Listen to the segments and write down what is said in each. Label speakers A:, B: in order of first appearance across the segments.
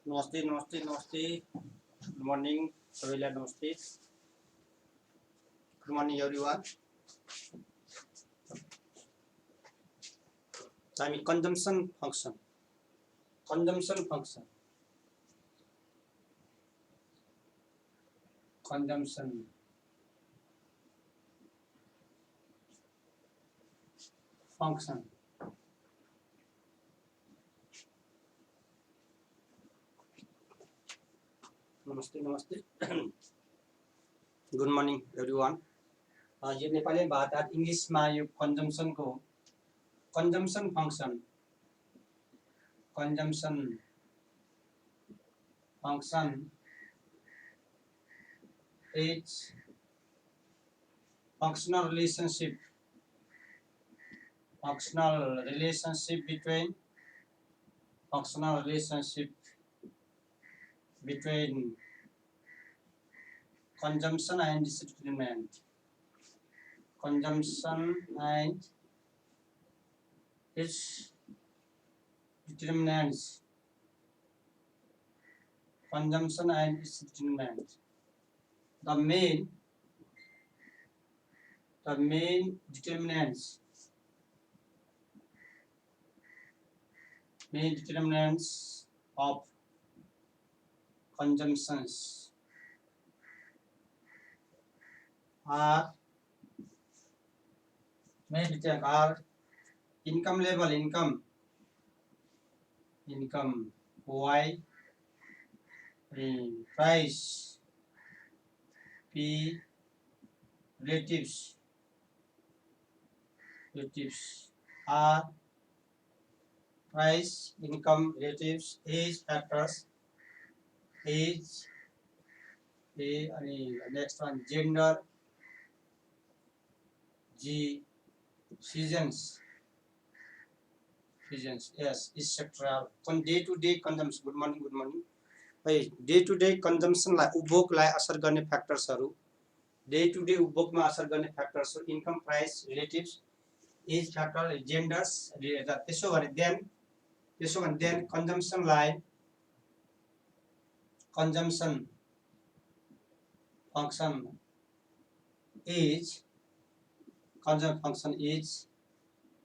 A: नमस्ते नमस्ते नमस्ते गुड मर्निङ सबैलाई नमस्ते गुड मर्निङ एभ्रिवान हामी कन्जम्सन फंक्सन नमस्ते नमस्ते गुड मर्निङ एभ्रिवान यो नेपाली भाषा इंग्लिशमा यो कन्जम्सनको consumption function is functional relationship between consumption and its determinant. Consumption and its determinants. Consumption and its determinants. The main determinants. Of consumptions are income level, income Y, price P, relatives R, price, income, relatives, age factors, age A, next one gender G, seasons yes, etc. on day to day consumption. Good morning है day to day कन्जम्सनलाई उपभोगलाई असर गर्ने फ्याक्टर्सहरु day to day उपभोगमा असर गर्ने फ्याक्टर्सहरु income, price, relatives, age factor, genders त्यसो भने देन कन्जम्सनलाई consumption function is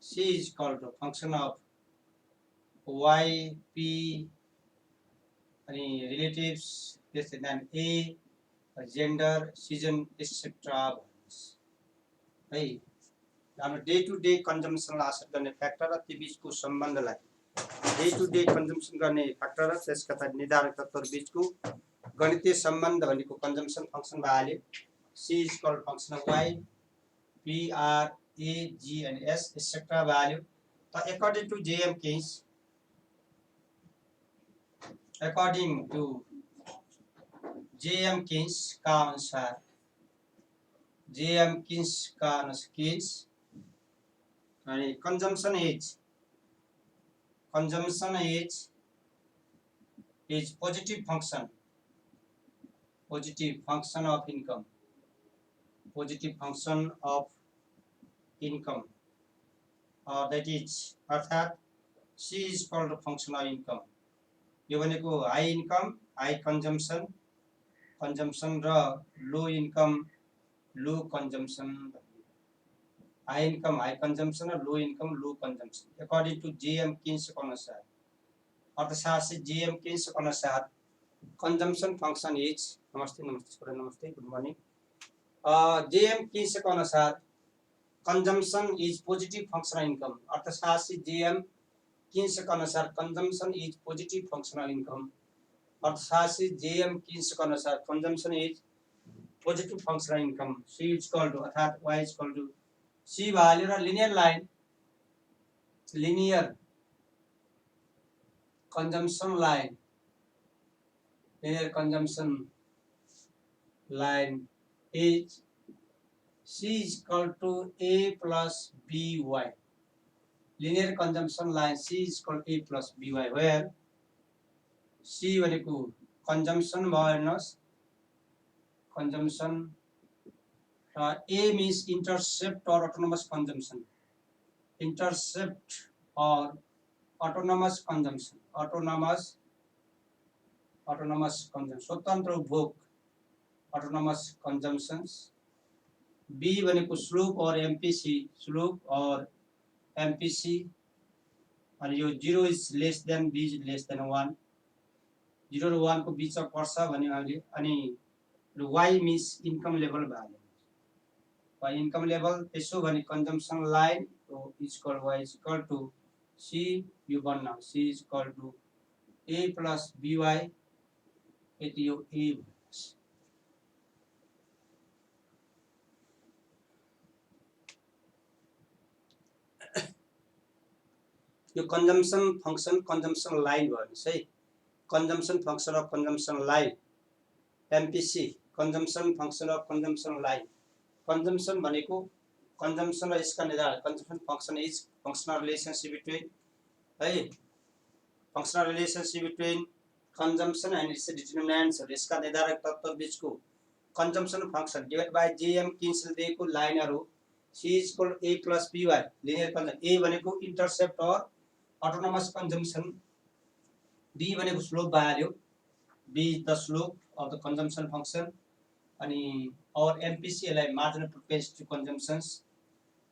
A: C is called the function of Y, P, relatives, then A, gender, season, etc. है हाम्रो डे टु डे कन्जम्सनलाई असर गर्ने फ्याक्टर र ती बीचको सम्बन्धलाई डे टु डे कन्जम्सन गर्ने फ्याक्टर र त्यसका निर्धारक तत्त्वहरु बीचको गणितीय सम्बन्ध भनेको कन्जम्सन फंक्सन भइहाल्यो C is called function of Y, P, R, A, G and S etc. भइहाल्यो त according to J.M. Keynes का अनुसार consumption age is positive function of income that is अर्थात C is called a function of income यो भनेको high income high consumption र low income low consumption high income high consumption र low income low consumption according to J.M. Keynes को अनुसार अर्थशास्त्री J.M. Keynes को अनुसार कंजम्पशन फंक्शन इज नमस्ते गुड मॉर्निंग J.M. Keynes को अनुसार consumption is positive function of income अर्थशास्त्री J.M. Keynes के अनुसार consumption is positive function of income अर्थशास्त्री J.M. Keynes के अनुसार consumption is positive function of income C is equal two अर्थात Y is equal to C value र linear consumption line is C is equal to A plus BY. Linear consumption line C is equal to A plus BY, where C भनेको consumption minus consumption, A means intercept or autonomous consumption. Intercept or autonomous consumption. Autonomous autonomous consumption, स्वतन्त्र उपभोग autonomous consumptions. B भनेको slope और MPC, slope और MPC, अनि यो 0 is less than B is less than 1, 0 र 1 को बीचमा पर्छ भन्यो हामीले। अनि Y means income level value, Y income level, त्यसो भने consumption line is equal Y is equal to C, यो बन्न C is equal to A plus BY, यति यो A। यो कन्जम्सन फंक्सन कन्जम्सन लाइन भन्नुस् है, consumption function of consumption line MPC, consumption function of consumption line. Consumption भनेको consumption र यसका निर्धारक, consumption function is functional relationship between है, functional relationship between consumption and it's determinants, यसका निर्धारक तत्व बीचको consumption function divide by JM cancel दिएको लाइनहरु C is equal A plus BY, linear consumption. A भनेको इन्टरसेप्ट और autonomous consumption, B भनेको स्लोप भइहाल्यो, B is the slope of the consumption function, अनि और MPC यसलाई मार्जिनल प्रोपेन्सिटी कन्जम्सन्स,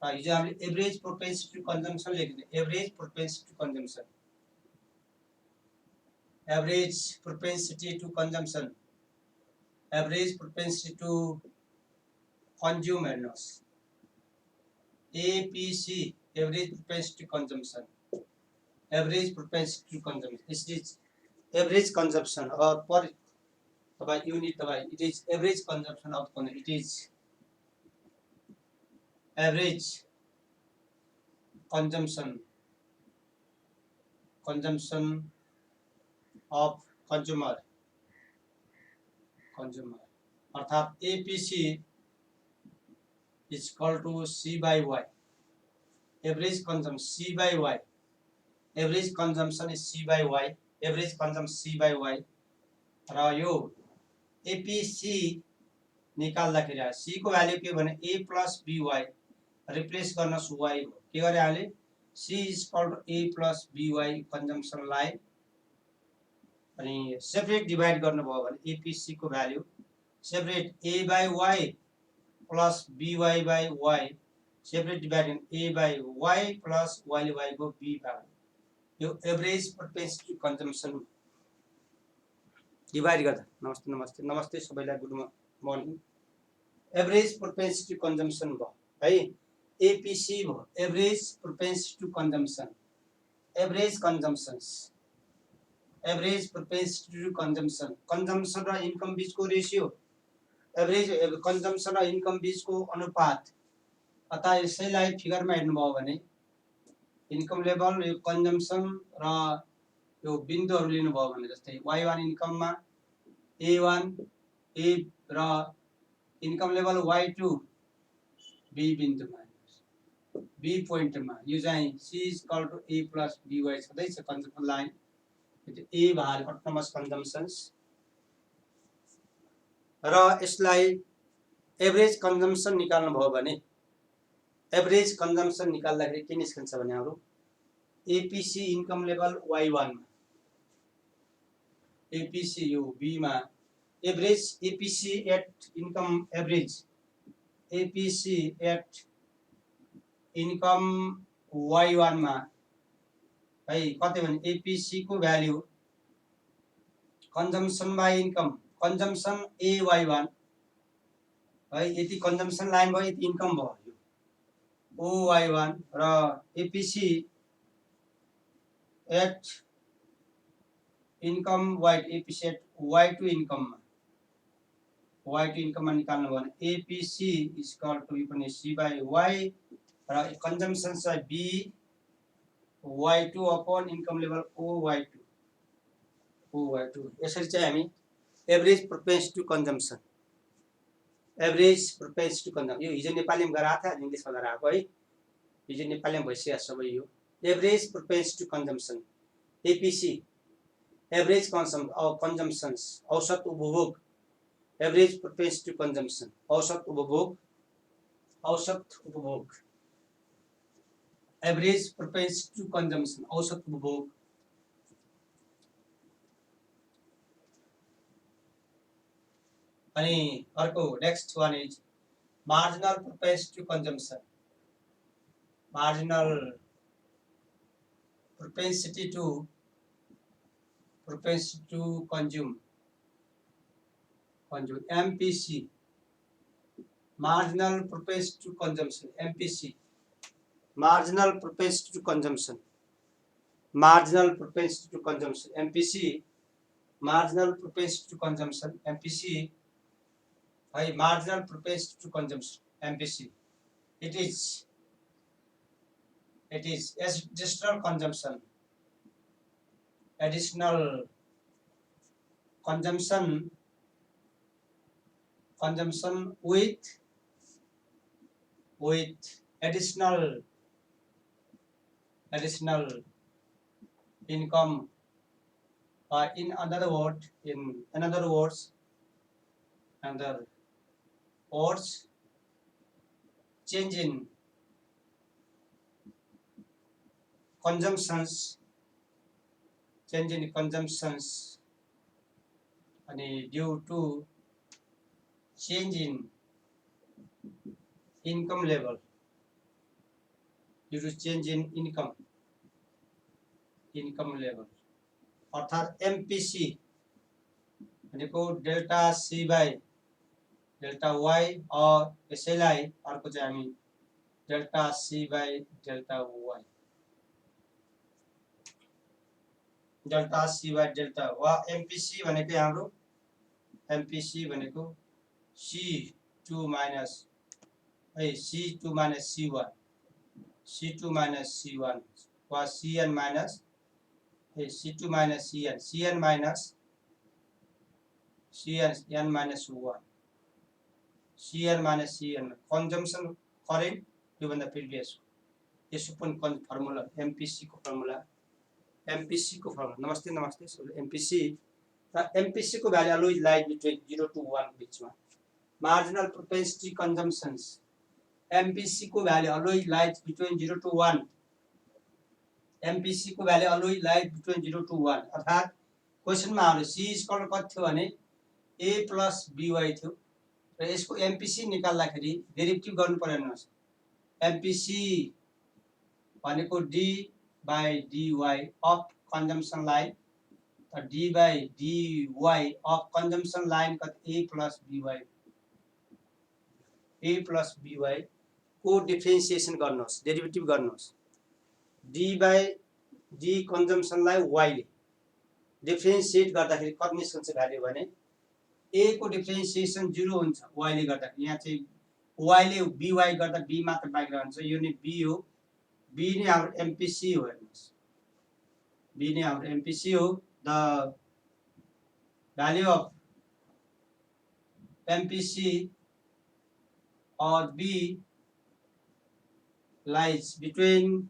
A: हिजो हामीले एभरेज प्रोपेन्सिटी कन्जम्सन लेख्ने, average propensity consumption, average propensity to consumption, average propensity to consume, हेर्नुहोस् APC, average propensity consumption, average propensity to consumption. This is average consumption or per unit, it is average consumption of it is average consumption of consumer अर्थात APC is equal to C by Y, average consumption C by Y, average consumption is C by Y, average consumption C by Y, र यो APC निकाल्दाखेरि C को value के भने A plus BY, replace गर्नुहोस् Y हो, के गरे हामीले C is equal to A plus BY consumption line, अनि सेपरेट डिवाइड गर्नुभयो भने APC को value separate A by Y plus BY by Y, separate divide A by Y plus Y ले Y को B भ्यालु, यो average propensity consumption divide गर्दा। नमस्ते नमस्ते नमस्ते सबैलाई, good morning. Average propensity consumption भयो है, APC भयो average propensity consumption, average consumptions, average propensity consumption, consumption र इन्कम बीचको रेशियो, एभरेज कन्जम्सन र इन्कम बीचको अनुपात। अतः यसैलाई फिगरमा हेर्नुभयो भने इन्कम लेभल, यो कन्जम्सन र यो बिन्दुहरु लिनुभयो भने जस्तै Y1 इन्कममा A1 A र income level Y2 B बिन्दुमा, B पोइन्टमा, यो चाहिँ C is equal to A plus BY छँदैछ कन्जम्सन लाइन, यो A भाग अटोनोमस कन्जम्सन्स, र यसलाई एभरेज कन्जम्सन निकाल्नु भयो भने एभरेज कन्जम्सन निकाल्दाखेरि के निस्कन्छ भने हाम्रो APC इन्कम लेभल Y1 मा, APC यो B मा, average APC at income average, APC at income Y1 मा है कति भने APC को value consumption by income, consumption AY1 है, यति कन्जम्सन लाइन भयो, यति इन्कम भयो, OY1 र APC at income Y, APC at Y2 इन्कममा, Y2 इन्कममा निकाल्नु भयो भने APC इज इक्वल टु पनि C बाइ Y र कन्जम्सन चाहिँ B Y2 upon income level OY2। यसरी चाहिँ हामी average propensity consumption, average propensity consumption, यो हिजो नेपालीमा गराएको थियो, इङ्ग्लिसमा गराएको है, हिजो नेपालीमा भइसक्यो सबै। यो average propensity consumption APC, average कन्जम्सन्स औसत उपभोग, एभरेज प्रोपेन्सिटी कन्जम्सन औसत उपभोग, एभरेज प्रोपेन्सिटी कन्जम्सन औसत उपभोग, अनि अर्को next one is marginal propensity to consumption marginal propensity to consume MPC marginal propensity to consumption MPC marginal propensity to consumption MPC marginal propensity to consumption MPC marginal propensity to consumption MPC it is additional consumption with additional income, in another words change in consumptions and due to change in income level अर्थात MPC भनेको delta C by delta Y और यसैलाई अर्को चाहिँ हामी delta C by delta Y delta C by delta वा MPC भनेको हाम्रो MPC भनेको C2 minus C2 minus C1 वा CN minus C2 minus CN minus CN minus 1 CN minus CN consumption current यो भन्दा प्रिभियस यसो पनि फर्मुला MPC को फर्मुला नमस्ते MPC र MPC को value always lies between 0 to 1 बीचमा मार्जिनल प्रोपेन्सिटी कन्जम्सन्स MPC को value always lies between 0 to 1 MPC को value always lies between 0 to 1 अर्थात क्वेशनमा हाम्रो C स्क्वायर कति थियो भने A plus BY थियो र यसको MPC निकाल्दाखेरि डेरिभेटिभ गर्नु पर्दैन MPC भनेको D by dy of consumption line D by dy of consumption line कति A plus BY को डिफरेन्सिएसन गर्नुहोस् डेरिभेटिभ गर्नुहोस् D by D consumption लाई Y ले डिफरेन्सिएट गर्दाखेरि कति निस्कन्छ भ्यालु भने A को डिफरेन्सिएसन 0 हुन्छ Y ले गर्दाखेरि यहाँ चाहिँ Y ले BY गर्दा B मात्र बाहिर रहन्छ यो नै B हो B नै हाम्रो MPC हो हेर्नुस् B नै हाम्रो MPC हो the value of MPC or B lies between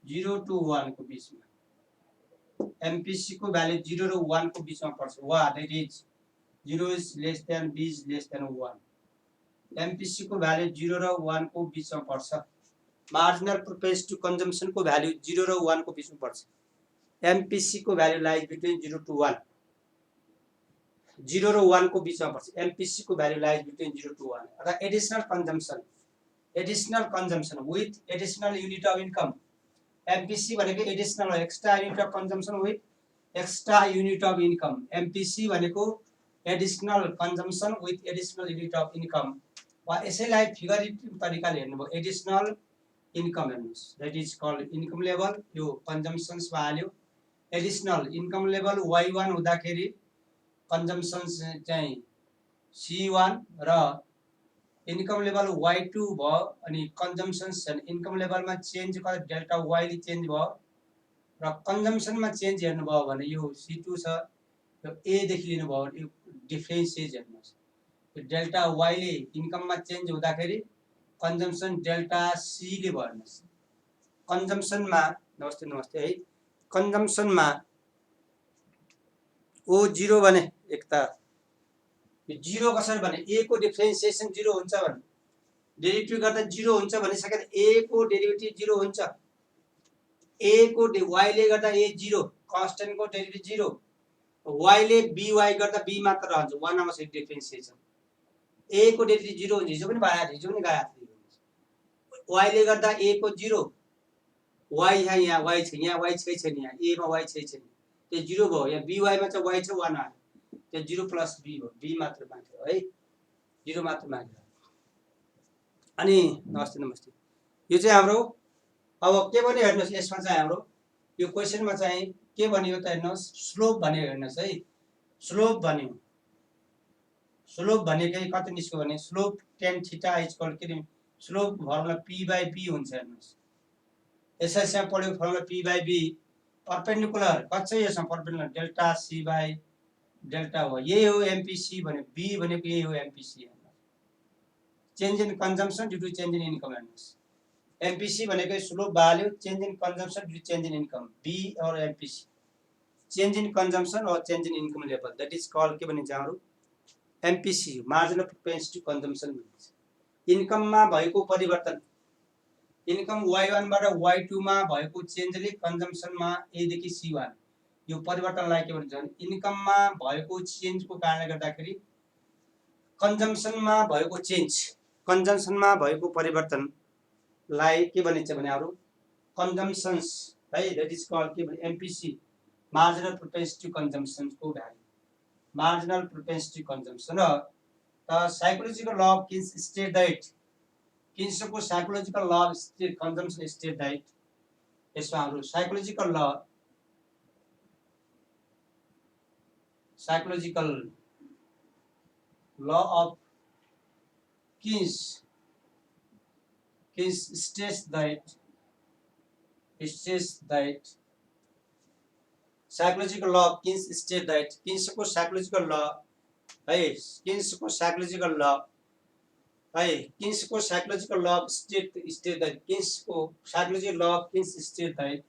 A: 0 to 1 को बीचमा MPC को भ्यालु 0 र 1 को बीचमा पर्छ वा that is 0 is less than B is less than 1 MPC को भ्यालु 0 र 1 को बीचमा पर्छ मार्जिनल प्रोपेन्सिटी टु कन्जम्सन को भ्यालु 0 र 1 को बीचमा पर्छ MPC को भ्यालु लाइज बिट्विन 0 to 1 0 र 1 को बीचमा पर्छ MPC को भ्यालु लाइज बिट्विन 0 to 1 अर्थात additional consumption with additional unit of income MPC भनेको additional extra unit of consumption with extra unit of income MPC भनेको additional consumption with additional unit of income वा यसैलाई figurative तरिकाले हेर्नुभयो additional income हेर्नुस् that is called income level यो consumptions value additional income level Y1 हुँदाखेरि कन्जम्सन्स चाहिँ C1 र इन्कम लेभल Y2 भयो अनि कन्जम्सन्स इन्कम लेभलमा चेन्ज गर्दा डेल्टा Y ले चेन्ज भयो र कन्जम्सनमा चेन्ज हेर्नुभयो भने यो C2 छ यो A देखि लिनुभयो यो डिफरेन्सिएट हेर्नुस् यो डेल्टा Y ले इन्कममा चेन्ज हुँदाखेरि कन्जम्सन डेल्टा C ले भयो हेर्नुस् कन्जम्सनमा नमस्ते है कन्जम्सनमा O0 भने एक त यो 0 कसरी भने A को डिफरेन्सिएसन 0 हुन्छ भने डेरिभेटिभ गर्दा 0 हुन्छ भनिसक्दा A को डेरिभेटिभ 0 हुन्छ A को Y ले गर्दा A 0 कांस्टेन्ट को डेरिभेटिभ 0 y ले by गर्दा b मात्र रहन्छ 1 आवश्यक डिफरेन्सिएसन a को डेरिभेटिभ 0 हुन्छ हिजो पनि भयो हिजो पनि गएको थियो y ले गर्दा a को 0 y यहाँ y छ यहाँ y छैन यहाँ a मा y छैन त्यो 0 भयो यहाँ by मा चाहिँ y छ 1 आयो त्यो 0 प्लस b भयो b मात्र माग्यो है 0 मात्र माग्यो अनि नमस्ते यो चाहिँ हाम्रो अब के भन्यो हेर्नुस् यसमा चाहिँ हाम्रो यो क्वेशनमा चाहिँ के भन्यो त हेर्नुस् स्लोप भन्यो हेर्नुस् है स्लोप भन्यो स्लोप भनेकै कति निस्क्यो भने स्लोप tan थीटा इक्वल के स्लोप फर्मुला p/b हुन्छ हेर्नुस् एसएसमा पढ्यो फर्मुला p/b परपेन्डिकुलर कच्चै यसमा परपेन्डिकुलर डेल्टा c/ डेल्टा हो यही हो एमपीसी भने b भनेको यही हो MPC change in consumption due to change in income हेर्नुस् एमपीसी भनेको slope value change in consumption due to change in income b और एमपीसी चेन्ज इन कन्जम्पसन और change in income level that is called के भनिन्छ हाम्रो MPC marginal propensity consumption भनिन्छ इन्कममा भएको परिवर्तन इन्कम y1 बाट y2 मा भएको चेन्जले कन्जम्पसनमा a देखि c1 यो परिवर्तनलाई के भन्छ भने इन्कममा भएको चेन्जको कारणले गर्दाखेरि कन्जम्पसनमा भएको चेन्ज कन्जम्पसनमा भएको परिवर्तनलाई के भनिन्छ भने हाम्रो कन्जम्पसन्स है दैट इज कॉल्ड के भने एमपीसी मार्जिनल प्रोपेन्सिटी कन्जम्पसन को भ्यालु मार्जिनल प्रोपेन्सिटी कन्जम्पसन र psychological law of Keynes state that किन्सको psychological law of state consumption state that यसमा हाम्रो psychological law of Keynes states that psychological law Keynes state that Keynes को psychological law है Keynes को psychological law है Keynes को psychological law state that Keynes को psychological law Keynes state that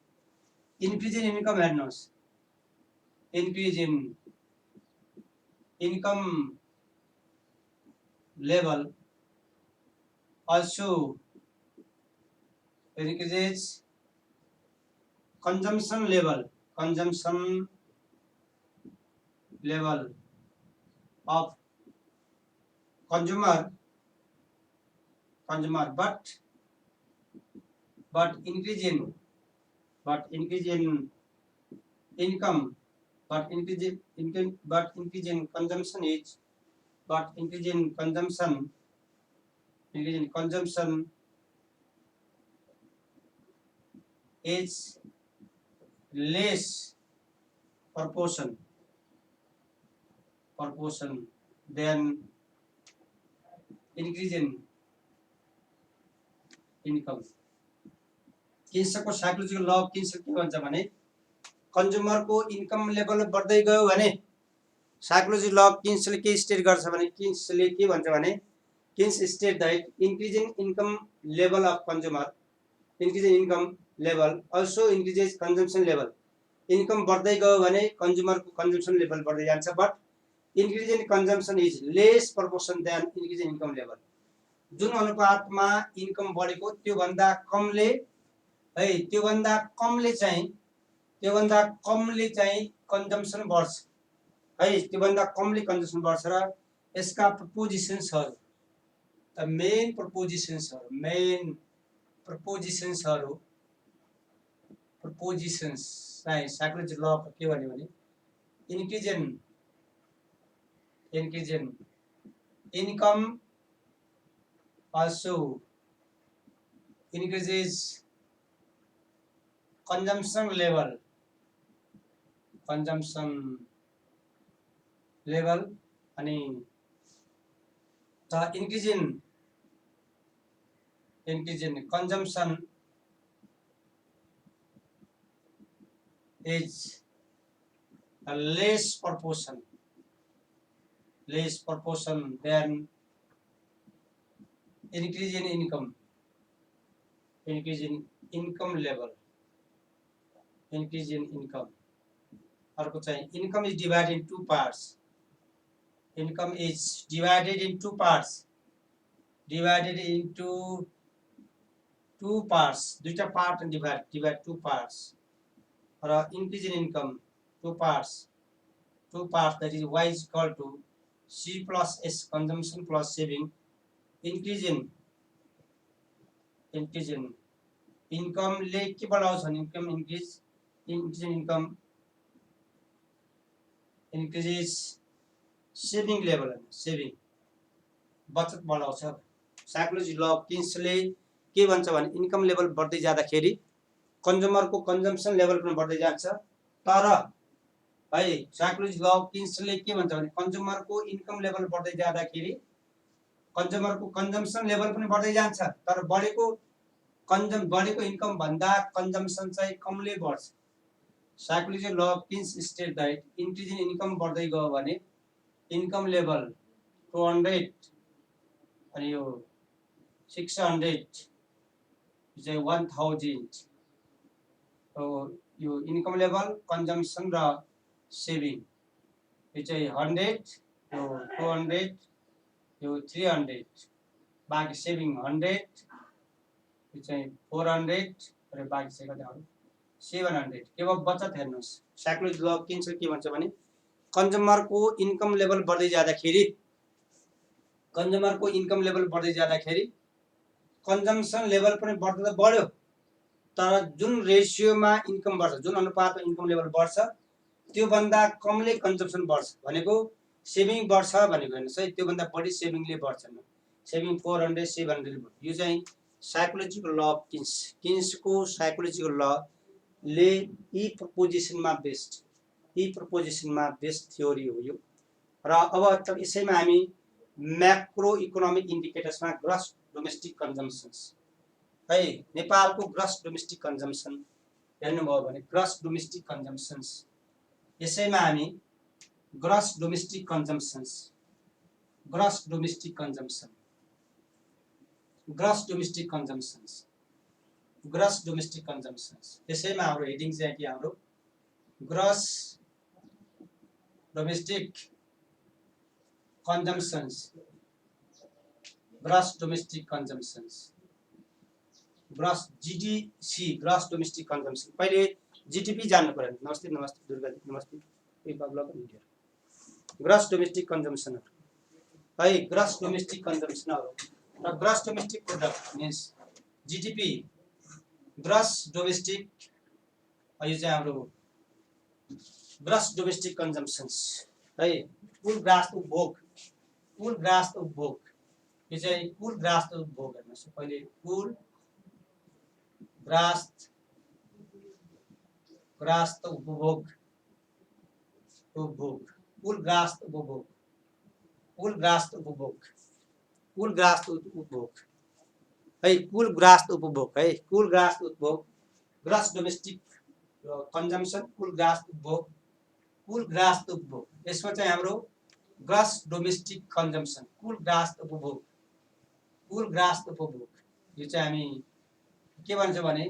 A: increase in income हेर्नुस् increase in income level also increases consumption level of consumer but increase in income but increase in consumption is but increase in consumption is less proportion than increase in income. किन्सको psychological law Keynes के भन्छ भने consumer को income level बढ्दै गयो भने psychology ल किन्सले के स्टेट गर्छ भने किन्सले के भन्छ भने Keynes state that increase in income level of consumer increase in income level also increases consumption level income बढ्दै गयो भने कन्ज्युमर को कन्जम्पसन लेभल बढ्दै जान्छ but increase in consumption is less proportion than increase in income level जुन अनुपातमा income बढेको त्यो भन्दा कमले है त्यो भन्दा कमले चाहिँ कन्जम्पसन बढ्छ है त्यो भन्दा कमले कन्जम्पसन बढ्छ र यसका प्रपोजिसन्सहरु द मेन प्रपोजिसन्स चाहिँ साइकोलोजी ल के भन्यो भने increase in income also increases consumption level अनि the increase in consumption is a less proportion than increase in income level increase in income अर्को चाहिँ income is divided in two parts दुईटा part divide two parts र increase in income two two parts, that is y is equal to C plus S, consumption plus saving, increase in income ले के बढ़ाओ छ income increase in income increases saving level, saving बचत बढाउँछ। Psychology law of किन्सले के भन्छ भने income level बढ्दै जाँदाखेरि कन्ज्युमरको कन्जम्सन लेभल पनि बढ्दै जान्छ। तर है साइकोलोजी ल अफ किन्सले के भन्छ भने कन्ज्युमरको इन्कम लेभल बढ्दै जाँदाखेरि कन्ज्युमरको कन्जम्सन लेभल पनि बढ्दै जान्छ, तर बढेको इन्कम भन्दा कन्जम्सन चाहिँ कमले बढ्छ। साइकोलोजी ल of Keynes state that increase in income बढ्दै गयो भने इन्कम लेभल 200 अनि यो 600 चाहिँ 1000, यो इन्कम लेभल कन्जम्सन र सेभिङ यो चाहिँ 100, यो 200, यो 300, बाँकी सेभिङ 100, यो चाहिँ 400 र बाँकी चाहिँ कति आयो 700। के भयो बचत हेर्नुस्। साइकोलोजी ल अफ किन्स के भन्छ भने कन्ज्युमरको इन्कम लेभल बढ्दै जाँदाखेरि कन्जम्सन लेभल पनि बढ्दै बढ्यो, तर जुन रेशियोमा इन्कम बढ्छ, जुन अनुपातमा इन्कम लेभल बढ्छ त्यो भन्दा कमले कन्जम्सन बढ्छ भनेको सेभिङ बढ्छ भनेको हैन है, त्यो भन्दा बढी सेभिङले बढ्छ। सेभिङ 400 700 यो चाहिँ साइकोलोजिकल ल अफ किन्सको साइकोलोजिकल ल ले ई प्रपोजिसनमा बेस्ड थ्योरी हो यो। र अब यसैमा हामी म्याक्रो इकोनोमिक इन्डिकेटर्समा ग्रस डोमेस्टिक कन्जम्सन्स है, नेपालको ग्रस डोमेस्टिक कन्जम्सन हेर्नुभयो भने ग्रस डोमेस्टिक कन्जम्सन्स, यसैमा हामी ग्रस डोमेस्टिक कन्जम्सन्स यसैमा हाम्रो हेडिङ चाहिँ के हाम्रो gross domestic consumptions, gross GDC gross domestic consumption. पहिले जीडीपी जान्नु पर्यो। नमस्ते दुर्गा जी, नमस्ते। ग्रस डोमेस्टिक कन्जम्सन है, ग्रस डोमेस्टिक कन्जम्सनहरु र gross domestic product means GDP, gross domestic, यो चाहिँ हाम्रो ग्रस डोमेस्टिक कन्जम्सन्स है, कुल ग्रास उपभोग, यो चाहिँ कुल ग्रास उपभोग हेर्नुस्। पहिले कुल ग्रास उपभोग कुल ग्रास उपभोग है, कुल ग्रास उपभोग ग्रस डोमेस्टिक कन्जम्सन, कुल ग्रास उपभोग यसमा चाहिँ हाम्रो ग्रस डोमेस्टिक कन्जम्सन, कुल ग्रास उपभोग यो चाहिँ हामी के भन्छ भने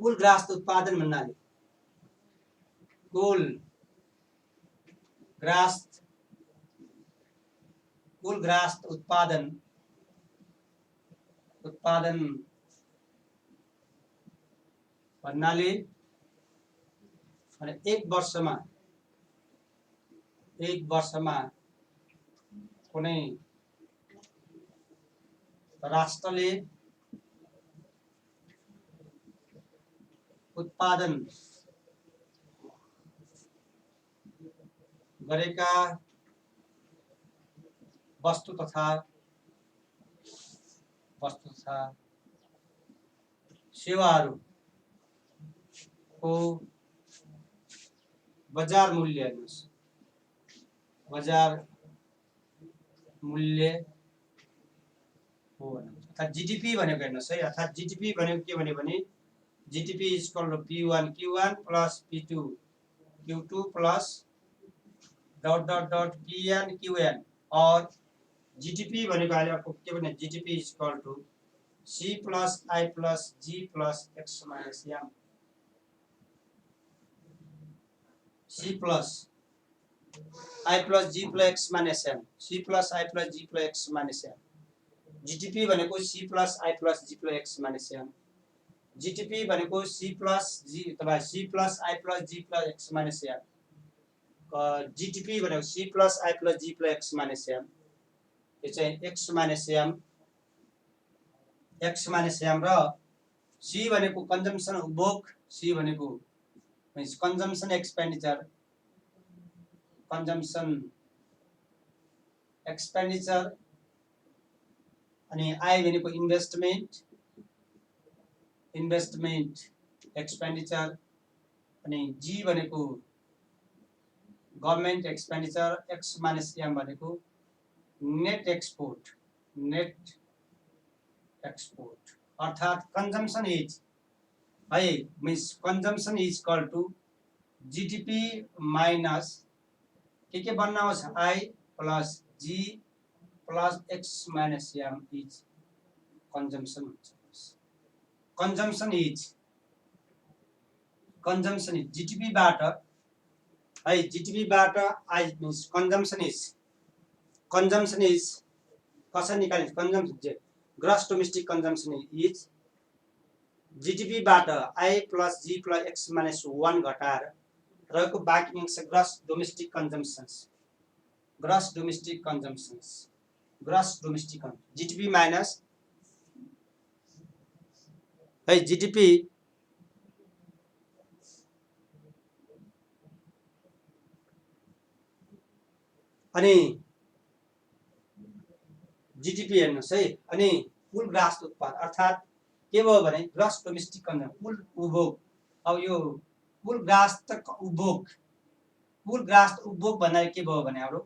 A: कुल ग्रास उत्पादन भन्नाले कुल ग्रास उत्पादन भन्नाले अनि एक वर्षमा कुनै राष्ट्रले उत्पादन गरेका वस्तु तथा सेवाहरूको बजार मूल्य हो अर्थात जीडीपी भनेको हेर्नुस् है। अर्थात जीडीपी भनेको के भने GDP is equal to P1 Q1 plus P2 Q2 plus ... Pn Qn, और जीडीपी भनेको अहिले अर्को के भने GDP is equal to C plus I plus G plus X minus M, C plus I plus G plus X minus M, C plus I plus G plus X minus M। GDP भनेको C plus I plus G plus X minus M, GDP भनेको C plus I plus G plus X minus M, GDP भनेको C plus I plus G plus X minus M, यो चाहिँ X minus M र C भनेको consumption उपभोग, C भनेको means consumption expenditure अनि I भनेको इन्भेस्टमेन्ट एक्सपेन्डिचर अनि जी भनेको government expenditure, X minus M भनेको नेट एक्सपोर्ट अर्थात् कन्जम्सन इज है means consumption is equal to GDP minus के बन्न आउँछ I plus G plus X minus am is consumption हुन्छ। कन्जम्सन इज जीडीपी बाट है, जीडीपी बाट आई मीन्स कन्जम्सन इज कसरी निकालिन्छ, consumption gross domestic consumption is GDP बाट I plus G plus X minus 1 घटाएर रहेको बाँकी अंश ग्रस डोमेस्टिक जीडीपी माइनस है जीडीपी अनि जीडीपी हेर्नुस् है, अनि कुल ग्रास उत्पादन अर्थात् के भयो भने ग्रस डोमेस्टिक कन्जम्सन कुल उपभोग। अब यो कुल ग्रास उपभोग भन्नाले के भयो भने हाम्रो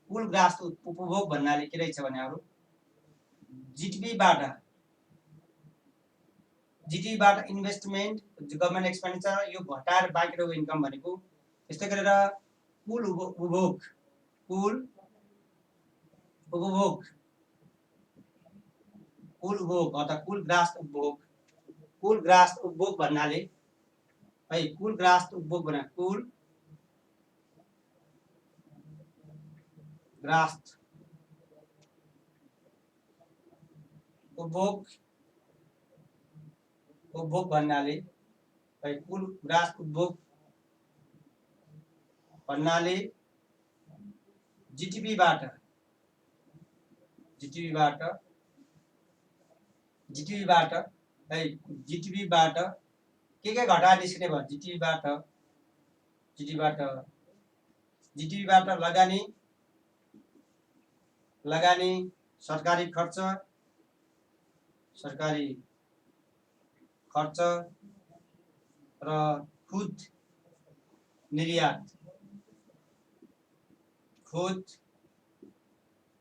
A: कुल ग्रास उपभोग भन्नाले के रहेछ भने हाम्रो जीडीपी बाट इन्भेस्टमेन्ट गभर्नमेन्ट एक्सपेन्डिचर यो घटाएर बाँकी रहेको इन्कम भनेको त्यस्तै गरेर कुल उपभोग अर्थात् कुल ग्रास उपभोग भन्नाले है कुल ग्रास उपभोग भने कुल ग्रास उपभोग भन्नाले है कुल ग्रास उपभोग भन्नाले जीडीपी बाट है जीडीपी बाट के घटाएर निस्किने भयो, जीडीपी बाट लगानी सरकारी खर्च र खुद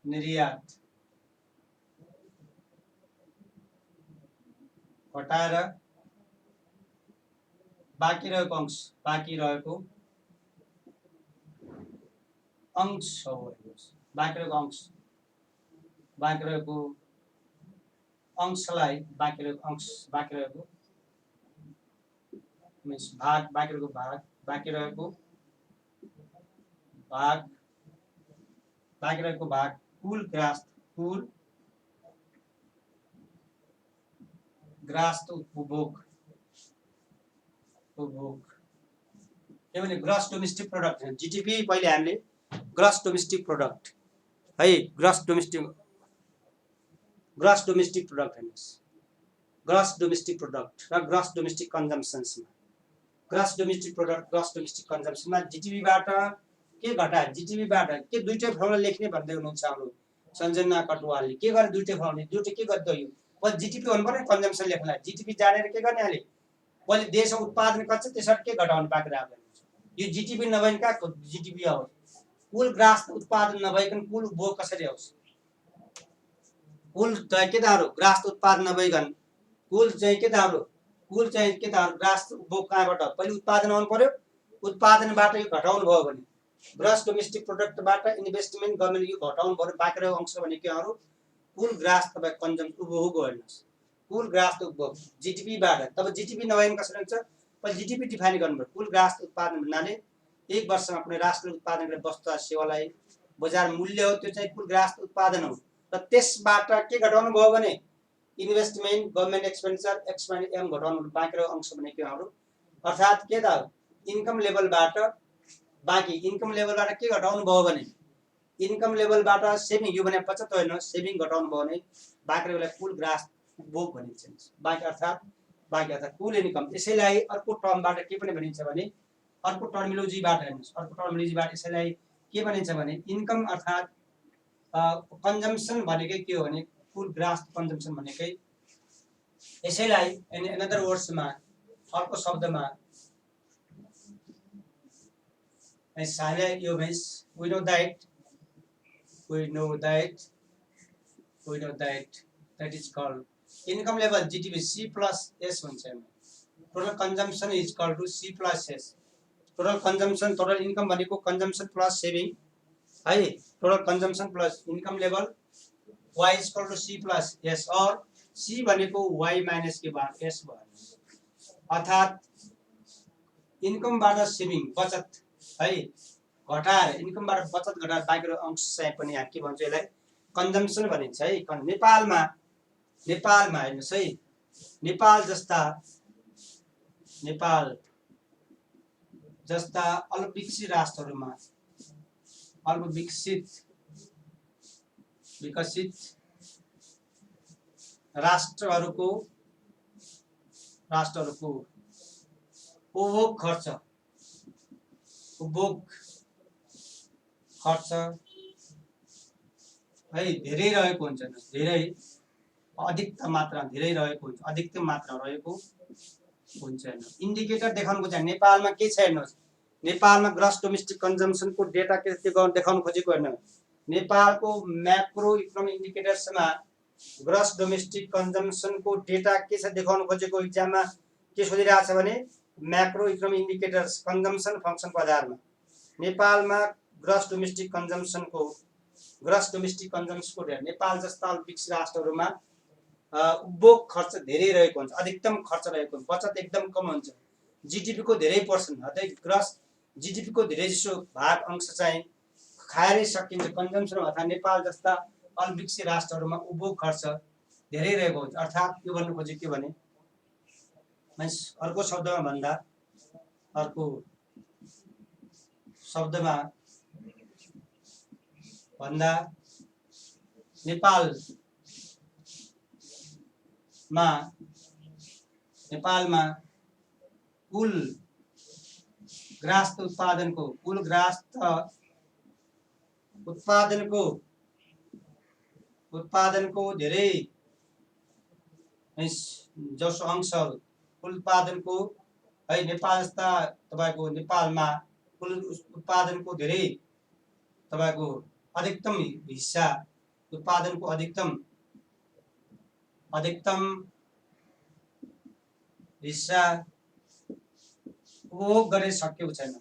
A: निर्यात घटाएर बाँकी रहेको अंश हो। बाँकी रहेको अंशलाई बाँकी रहेको मीन्स भाग कुल ग्रास उपभोग के भने ग्रस डोमेस्टिक प्रोडक्ट जीडीपी पहिले हामीले ग्रस डोमेस्टिक प्रोडक्ट है ग्रस डोमेस्टिक प्रोडक्ट हेर्नुस्, ग्रस डोमेस्टिक प्रोडक्ट र ग्रस डोमेस्टिक कन्जम्सनमा ग्रस डोमेस्टिक कन्जम्सनमा जीडीपी बाट के घटाए, जीडीपी बाट के दुईटै फर्मुला लेख्ने भन्दै हुनुहुन्छ हाम्रो सञ्जना कटुवालले। के गरे दुईटै फर्मुला दुईटै के गर्दै यो पहिले जीडीपी हुनु पर्यो कन्जम्सन लेख्नलाई, जीडीपी जानेर के गर्ने अहिले पहिले देशमा उत्पादन कति छ त्यसबाट के घटाउनु बाँकी राख्दैन। यो जीडीपी नभइन् कहाँ जीडीपी आउँछ, कुल ग्रास उत्पादन नभइकन कुल उपभोग कसरी आउँछ, कुल चाहिँ के त हाम्रो ग्रास उत्पादन नभइकन कुल चाहिँ के त हाम्रो ग्रास उपभोग कहाँबाट पहिले उत्पादन आउनु पर्यो, उत्पादनबाट यो घटाउनु भयो भने ग्रस डोमेस्टिक प्रोडक्टबाट इन्भेस्टमेन्ट गभर्नमेन्ट यो घटाउनु पर्यो, बाँकी रहेको अंश भनेको हाम्रो कुल ग्रास तपाईँ कन्जम्सन उपभोग हेर्नुहोस्, कुल ग्रास उपभोग जीडीपी बाट। तब जीडीपी नभइकन कसरी हुन्छ, पहिले जीडीपी डिफाइन गर्नु पर्यो। कुल ग्रास उत्पादन भन्नाले एक वर्षमा कुनै राष्ट्रले उत्पादन गरेको वस्तु सेवालाई बजार मूल्य हो, त्यो चाहिँ कुल ग्रास उत्पादन हो। र त्यसबाट के घटाउनु भयो भने investment government expenditure X minus M घटाउनु बाँकी रहेको अंश भनेको हाम्रो अर्थात् के त इन्कम लेभलबाट बाँकी इन्कम लेभलबाट के घटाउनु भयो भने इन्कम लेभलबाट सेभिङ यो भने बचत होइन सेभिङ घटाउनु भयो भने बाँकी रहेकोलाई कुल ग्रास उपभोग भनिन्छ बाँकी अर्थात् कुल इन्कम। यसैलाई अर्को टर्मबाट के पनि भनिन्छ भने अर्को टर्मिनोलोजीबाट हेर्नुहोस् अर्को टर्मिनोलोजीबाट यसैलाई के भनिन्छ भने इन्कम अर्थात् कन्जम्सन भनेकै के हो भने कुल ग्रास कन्जम्सन भनेकै। यसैलाई इन अनदर वर्ड्समा अर्को शब्दमा यो means we know that is called income level GDP C plus S हुन्छ। total consumption is equal to C plus S। total consumption total income भनेको consumption plus saving है total consumption plus income level Y is equal to C plus S और C भनेको Y minus के बाद S भयो अर्थात् इन्कमबाट saving बचत है घटाएर इन्कमबाट बचत घटाएर बाँकी अंश चाहिँ पनि यहाँ के भन्छ यसलाई कन्जम्सन भनिन्छ है। नेपालमा हेर्नुहोस् है नेपाल जस्ता अल्पविकसित राष्ट्रहरूमा विकसित राष्ट्रहरूको उपभोग खर्च है धेरै रहेको हुन्छ धेरै अधिकतम मात्रा रहेको हुन्छ। इन्डिकेटर देखाउनु खोजेको नेपालमा के छ हेर्नुहोस् नेपालमा ग्रस डोमेस्टिक कन्जम्सनको डेटा के देखाउनु खोजेको हेर्नु नेपालको म्याक्रो इकोनोमिक इन्डिकेटर्समा ग्रस डोमेस्टिक कन्जम्सनको डेटा के छ देखाउनु खोजेको एक्जाममा के सोधिरहेको छ भने म्याक्रो इकोनोमिक इन्डिकेटर्स कन्जम्सन फंक्सनको आधारमा नेपालमा ग्रस डोमेस्टिक कन्जम्सनको डेटा नेपाल जस्ता विकसित राष्ट्रहरूमा उपभोग खर्च धेरै रहेको हुन्छ अधिकतम खर्च रहेको हुन्छ बचत एकदम कम हुन्छ जीडीपी को धेरै पर्सेन्ट अथवा ग्रस जीडीपी को धेरै जसो भाग अंश चाहिँ खाएरै सकिन्छ कन्जम्सन अथवा नेपाल जस्ता अल्पविकसित राष्ट्रहरूमा उपभोग खर्च धेरै रहेको हुन्छ। अर्थात् यो भन्नु खोजेको के भने अर्को शब्दमा भन्दा नेपालमा कुल ग्रास्त उत्पादनको धेरै जसो अंशहरू कुल उत्पादनको है नेपाल जस्ता तपाईको नेपालमा कुल उत्पादनको धेरै तपाईको अधिकतम हिस्सा उत्पादनको अधिकतम हिस्सा उपभोग गरे सकेको छैन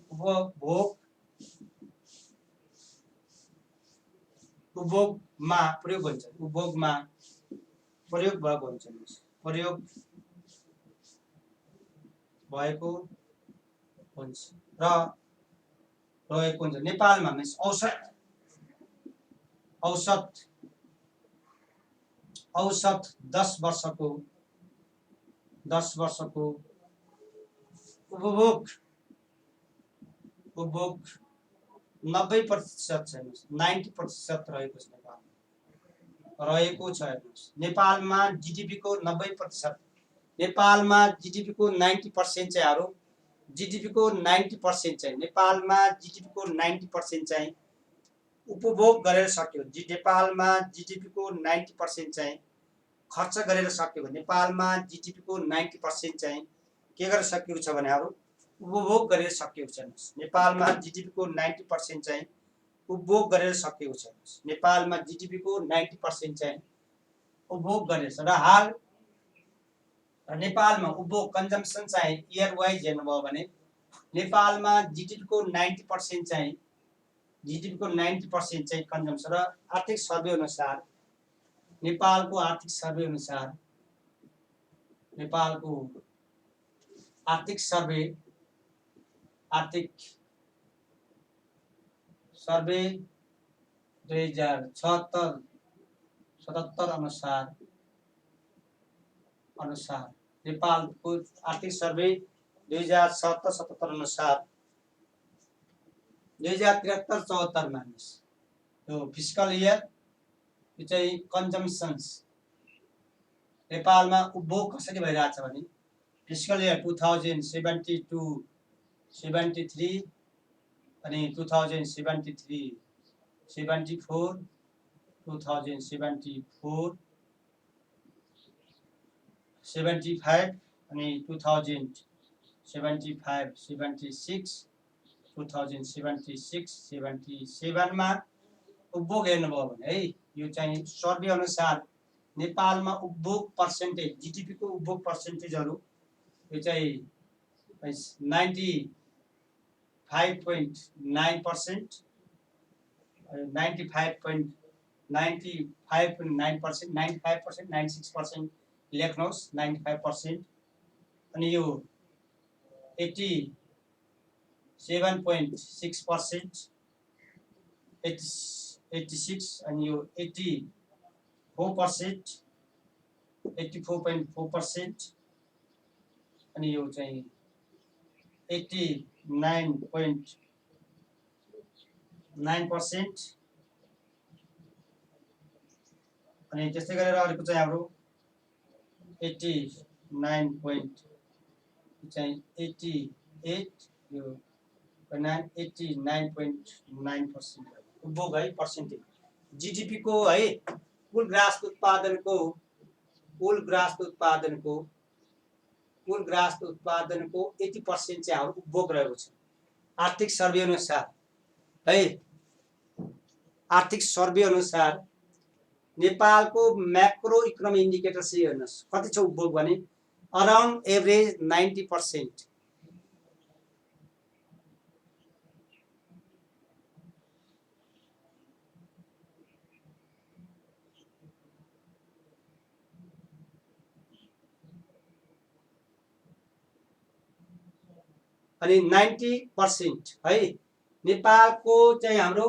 A: उपभोगमा प्रयोग हुन्छ प्रयोग भएको हुन्छ र रहेको हुन्छ। नेपालमा औसत 10 वर्षको उपभोग 90% छैन 90% रहेको छ। नेपालमा जीडीपी को 90% नेपालमा जीडीपी को 90% चाहिँ जीडीपी को 90% चाहिँ नेपालमा जीडीपी को 90% चाहिँ उपभोग गरेर सक्यो। नेपालमा जीडीपी को 90% चाहिँ खर्च गरेर सक्यो। नेपालमा जीडीपी को 90% चाहिँ के गरेर सकिएको छ भने उपभोग गरेर सकिएको छैन। नेपालमा जीडीपी को 90% चाहिँ उपभोग गरेर सकिएको छैन। नेपालमा जीडीपी को 90% चाहिँ उपभोग गरेर छ र हाल नेपालमा उपभोग कन्जम्सन चाहिँ इयर वाइज हेर्नुभयो भने नेपालमा जीडीपी को 90% चाहिँ कन्जम्सन र आर्थिक सर्वे अनुसार नेपालको आर्थिक सर्वे अनुसार 2076-77 अनुसार नेपालको आर्थिक सर्वे 2077-77 अनुसार 2073-74 मा हेर्नुस् यो फिस्कल इयर यो चाहिँ कन्जम्सन्स नेपालमा उपभोग कसरी भइरहेछ भने फिस्कल इयर 2072-73 अनि 2073-74 2074 75 अनि 2075-76 2076-77 मा उपभोग हेर्नुभयो भने है यो चाहिँ सर्वे अनुसार नेपालमा उपभोग पर्सेन्टेज जीडीपी को उपभोग पर्सेन्टेजहरु यो चाहिँ 95.9% 95.9% 96% लेख्नुहोस् 95% अनि यो 87.6% 86 अनि यो 84% 84.4% अनि यो चाहिँ 89.9% अनि त्यस्तै गरेर अर्को चाहिँ हाम्रो 88 यो 89.9% उपभोग है पर्सेन्टेज जीडीपी को है कुल ग्राहक उत्पादनको 80% चाहिँ हाम्रो उपभोग रहेको छ आर्थिक सर्वे अनुसार है आर्थिक सर्वे अनुसार नेपालको मैक्रो इकोनोमी इन्डिकेटर चाहिँ हेर्नुस् कति छ उपभोग भने अराउन्ड एभरेज 90%। अनि 90% है नेपालको चाहिँ हाम्रो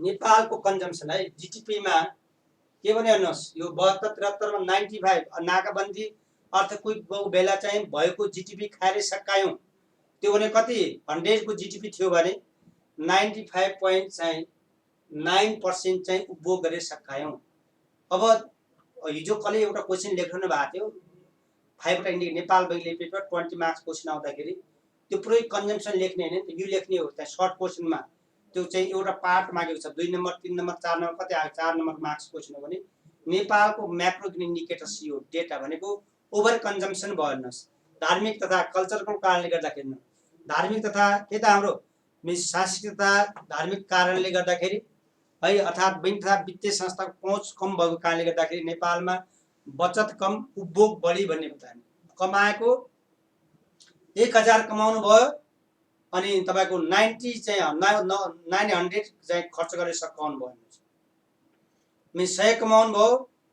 A: नेपालको कन्जम्सन है जीडीपी मा के भने हेर्नुस् यो 72-73 मा 95 नाकाबन्दी अर्थक्वेक बेला चाहिँ भएको जीडीपी खाएर सकायौं त्यो भने कति 100 को जीडीपी थियो भने 95.9% चाहिँ उपभोग गरे सकायौं। अब हिजो कले एउटा क्वेशन लेख्नु भएको थियो 5 वटा इन्डिया नेपाल बैंकले पेपर 20 मार्क्स क्वेशन आउँदाखेरि त्यो पुरै कन्जम्सन लेख्ने हैन यो लेख्ने हो त्यहाँ सर्ट क्वेशनमा त्यो चाहिँ एउटा पार्ट मागेको छ 2 नम्बर 3 नम्बर 4 नम्बर कति आयो 4 नम्बर मार्क्स क्वेशन हो भने नेपालको मैक्रो इन्डिकेटर यो डेटा भनेको ओभर कन्जम्सन भयो हेर्नुस् धार्मिक तथा कल्चरल कारणले गर्दाखेरि धार्मिक तथा के त हाम्रो सांस्कृतिक तथा धार्मिक कारणले गर्दाखेरि है अर्थात बैंक तथा वित्तीय संस्थाको पहुँच कम भएको कारणले गर्दाखेरि नेपालमा बचत कम उपभोग बढी भन्ने बताए कमाएको 1000 कमाउनु भयो अनि तपाईको 90 चाहिँ 900 चाहिँ खर्च गरे सकाउनु भयो मे 100 कमाउनु भयो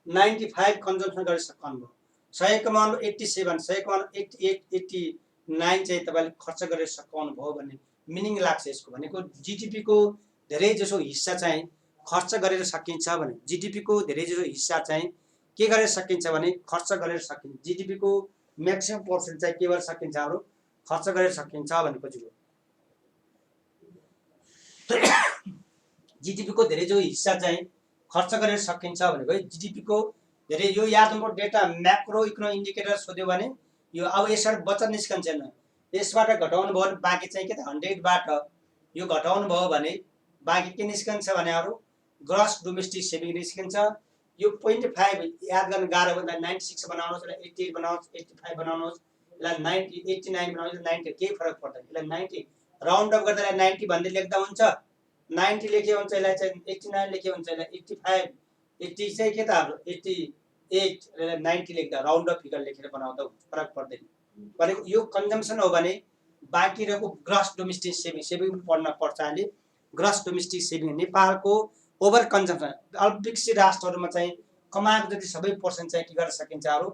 A: 95 कन्जम्सन गरे सकाउनु भयो 100 कमाउनु 87 100 कमाउनु 88 89 चाहिँ तपाईले खर्च गरे सकाउनु भयो भन्ने मिनिङ लाग्छ यसको भनेको जीडीपी को धेरै जसो हिस्सा चाहिँ खर्च गरेर सकिन्छ भने जीडीपी को धेरै जसो हिस्सा चाहिँ के गरेर सकिन्छ भने खर्च गरेर सकिन्छ जीडीपी को मैक्सिमम पर्सेन्ट चाहिँ के गरेर सकिन्छ हाम्रो खर्च गरेर सकिन्छ भनेको जुरो जीडीपी को धेरै जो हिस्सा चाहिँ खर्च गरेर सकिन्छ भनेको जीडीपी को धेरै यो याद गर्नु डेटा मैक्रो इकोनोमिक इन्डिकेटर सोध्यो भने यो अब यसबाट बचत निस्कन्छ हैन यसबाट घटाउनु भयो बाँकी चाहिँ के त 100 बाट यो घटाउनु भयो भने बाँकी के निस्कन्छ भने हाम्रो ग्रस डोमेस्टिक सेभिङ निस्कन्छ यो 0.5 याद गर्न गाह्रो भन्दा 96 बनाउनुस् र 88 बनाउनुस् 85 बनाउनुस् ल 90 89 बनाउनुस् 90 के फरक पर्दैन ल 90 राउन्ड अप गर्दा 90 भन्दै लेख्दा हुन्छ 90 लेखे हुन्छ यसलाई चाहिँ 89 लेखे हुन्छ यसलाई 85 80 चाहिँ के त हाम्रो 88 र 90 लेख्दा राउन्ड अप फिगर लेखेर बनाउँदा फरक पर्दैन भनेको यो कन्जम्सन हो भने बाँकी रहेको ग्रस डोमेस्टिक सेभिङ पढ्न पर्छ अहिले ग्रस डोमेस्टिक सेभिङ नेपालको ओभर कन्जम्सन अल्पविकसित राष्ट्रहरुमा चाहिँ कमाएको जति सबै पर्सेन्ट चाहिँ के गर्न सकिन्छ अरु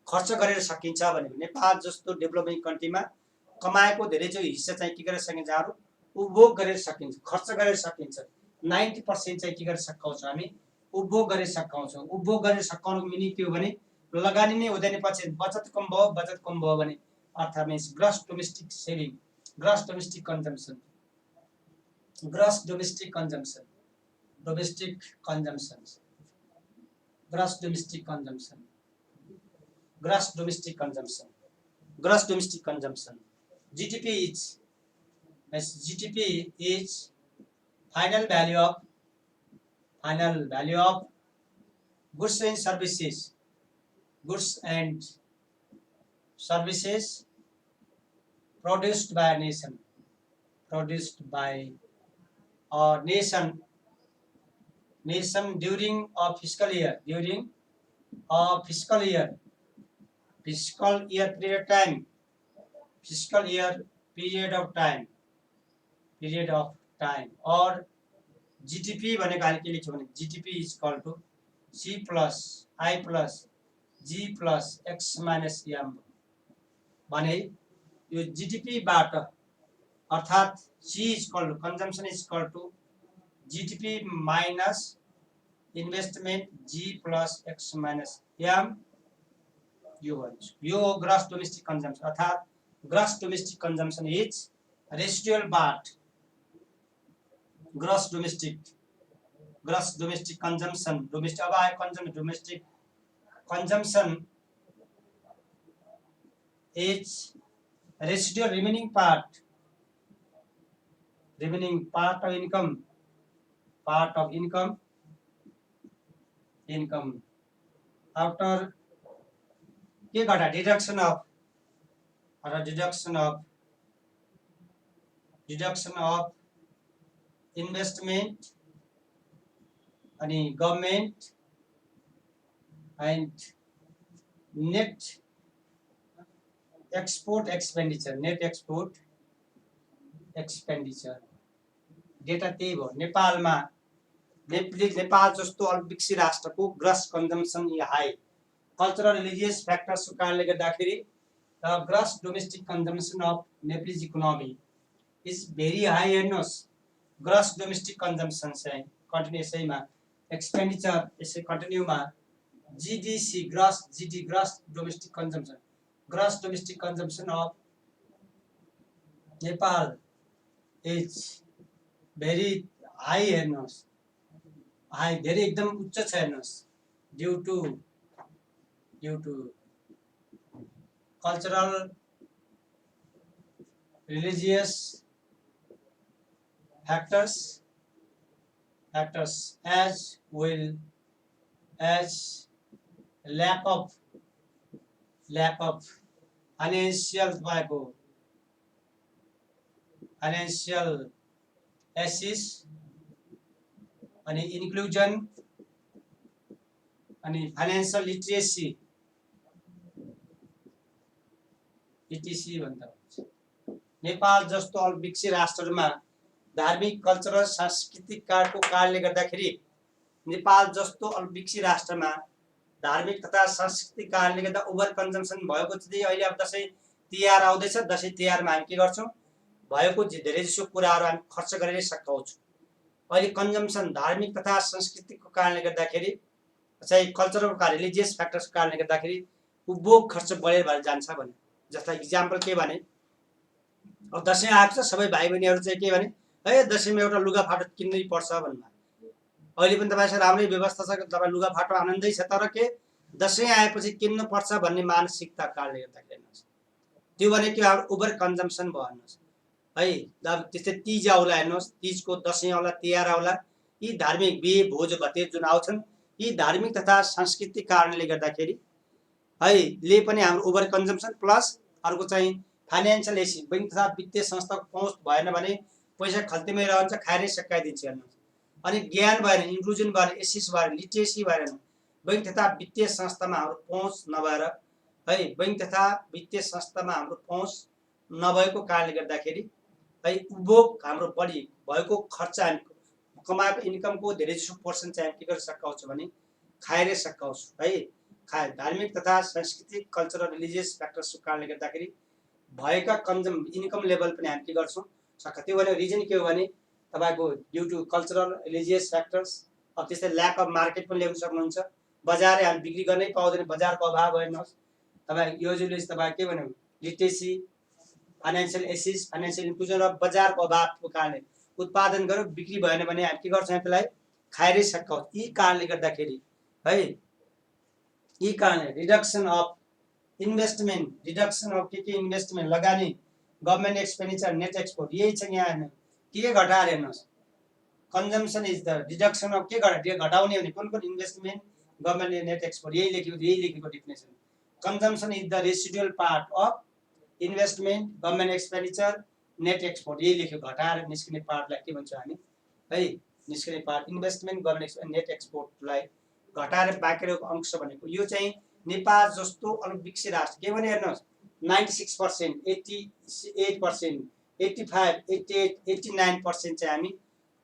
A: खर्च गरेर सकिन्छ भनेको नेपाल जस्तो डेभलपिङ कन्ट्रीमा कमाएको धेरै जो हिस्सा चाहिँ के गर्न सकिन्छ अरु उपभोग गरेर सकिन्छ खर्च गरेर सकिन्छ 90% चाहिँ के गर्न सकाउँछ हामी उपभोग गरेर सकाउँछौं उपभोग गरेर सकाउनुको मिनिङ के हो भने लगानी नै हुँदैन पछि बचत कम भयो भने अर्थ means gross domestic saving gross domestic consumption gross domestic consumption, domestic consumptions, gross domestic consumption, gross domestic consumption, gross domestic consumption. GDP is, as GDP is final value of goods and services, goods and services produced by a nation, produced by a nation during a fiscal year, fiscal year period of time, or GDP भनेको हामी के लेख्छौँ भने GDP is equal to C plus I plus G plus X minus M भने यो GDP बाट अर्थात C is equal to consumption is equal to GDP minus investment G plus X minus M यो भन्छ। यो gross domestic consumption अर्थात gross domestic consumption is residual part gross domestic consumption, domestic अब आयो domestic consumption is residual remaining part of income after के गर्दा deduction of investment and government and net export expenditure data त्यही भयो। नेपाल जस्तो अल्पविकसित राष्ट्रको gross consumption high, cultural religious फ्याक्टर्सको कारणले गर्दाखेरि gross domestic consumption of Nepalese economy is very high. हेर्नुहोस् ग्रस डोमेस्टिक कन्जम्सन चाहिँ कन्टिन्यू यसैमा एक्सपेन्डिचर यसै कन्टिन्यूमा GDC gross domestic consumption of Nepal is very high. हेर्नुहोस् हाई धेरै एकदम उच्च छ। हेर्नुहोस् due to cultural religious factors as well as lack of financial access अनि inclusion अनि financial literacy etc भन्दा नेपाल जस्तो अल्पविकसित राष्ट्रहरूमा धार्मिक कल्चरल सांस्कृतिक कारणको कारणले गर्दाखेरि नेपाल जस्तो अल्पविकसित राष्ट्रमा धार्मिक तथा सांस्कृतिक कारणले गर्दा ओभर कन्जम्सन भएको चाहिँ अहिले अब दसैँ तिहार आउँदैछ। दसैँ तिहारमा हामी के गर्छौँ भएको धेरै जसो कुराहरू हामी खर्च गरेर सकाउँछौँ। अहिले कन्जम्सन धार्मिक तथा सांस्कृतिकको कारणले गर्दाखेरि चाहिँ कल्चरल रिलिजियस फ्याक्टर्सको कारणले गर्दाखेरि उपभोग खर्च बढेर भएर जान्छ भने जस्ता इक्जाम्पल के भने अब दसैँ आएको छ सबै भाइ बहिनीहरू चाहिँ के भने है दसैँमा एउटा लुगाफाटो किन्नै पर्छ भन्नु। अहिले पनि तपाईँसँग राम्रै व्यवस्था छ, तपाईँ लुगाफाटो आनन्दै छ, तर के दसैँ आएपछि किन्नु पर्छ भन्ने मानसिकता कारणले गर्दाखेरि हेर्नुहोस् त्यो भनेको ओभर कन्जम्सन भयो। हेर्नुहोस् है अब त्यस्तै तीज आउला, हेर्नुहोस् तीजको दसैँ आउला तिहार आउला, यी धार्मिक बिहे भोज भतेर जुन आउँछन् यी धार्मिक तथा सांस्कृतिक कारणले गर्दाखेरि है ले पनि हाम्रो ओभर कन्जम्सन प्लस अर्को चाहिँ फाइनेन्शियल एसिड बैंक तथा वित्तीय संस्थाको पहुँच भएन भने पैसा खल्तीमै रहन्छ, खाएरै सकाइदिन्छ। हेर्नुहोस् अनि ज्ञान भएन, इन्क्लुजन भएन, एसिस भएन, लिटरेसी भएन, बैंक तथा वित्तीय संस्थामा हाम्रो पहुँच नभएर है बैंक तथा वित्तीय संस्थामा हाम्रो पहुँच नभएको कारणले गर्दाखेरि है उपभोग हाम्रो बढी भएको खर्च हामी कमाएको इन्कमको धेरै जसो पर्सेन्ट चाहिँ हामी के गर्न सकाउँछौँ भने खाएरै सकाउँछौँ है। धार्मिक तथा सांस्कृतिक कल्चरल रिलिजियस फ्याक्टर्सको कारणले गर्दाखेरि भएका इन्कम लेभल पनि हामी के गर्छौँ सक्छ। त्यो भने रिजन के हो भने तपाईँको due to cultural religious factors. अब त्यस्तै ल्याक अफ मार्केट पनि ल्याउन सक्नुहुन्छ, बजार हामी बिक्री गर्नै पाउँदैन, बजारको अभाव। हेर्नुहोस् तपाईँ युजुअली तपाईँ के भन्यो लिटरेसी फाइनेन्शियल एसिस फाइनेन्शियल इन्क्लुजन र बजारको अभावको कारणले उत्पादन गर्यो बिक्री भएन भने हामी के गर्छौँ त्यसलाई खाएरै सकाउँछौँ। यी कारणले गर्दाखेरि है यी कारणले reduction of investment, reduction of के इन्भेस्टमेन्ट लगानी, गभर्मेन्ट एक्सपेन्डिचर, नेट एक्सपोर्ट, यही छ यहाँ के घटाएर हेर्नुहोस् consumption is the reduction of के घटाउने भने कुन कुन इन्भेस्टमेन्ट गभर्मेन्ट नेट एक्सपोर्ट यही लेखेको definition. Consumption is the residual part of investment government expenditure net export यही लेख्यो घटाएर निस्किने पार्टलाई के भन्छौँ हामी है निस्किने पार्ट इन्भेस्टमेन्ट गभर्मेन्ट नेट एक्सपोर्टलाई घटाएर बाँकी रहेको अंश भनेको यो चाहिँ नेपाल जस्तो अलिक विकसित राष्ट्र के भने हेर्नुहोस् 96%, 88%, 85, 88, 89% चाहिँ हामी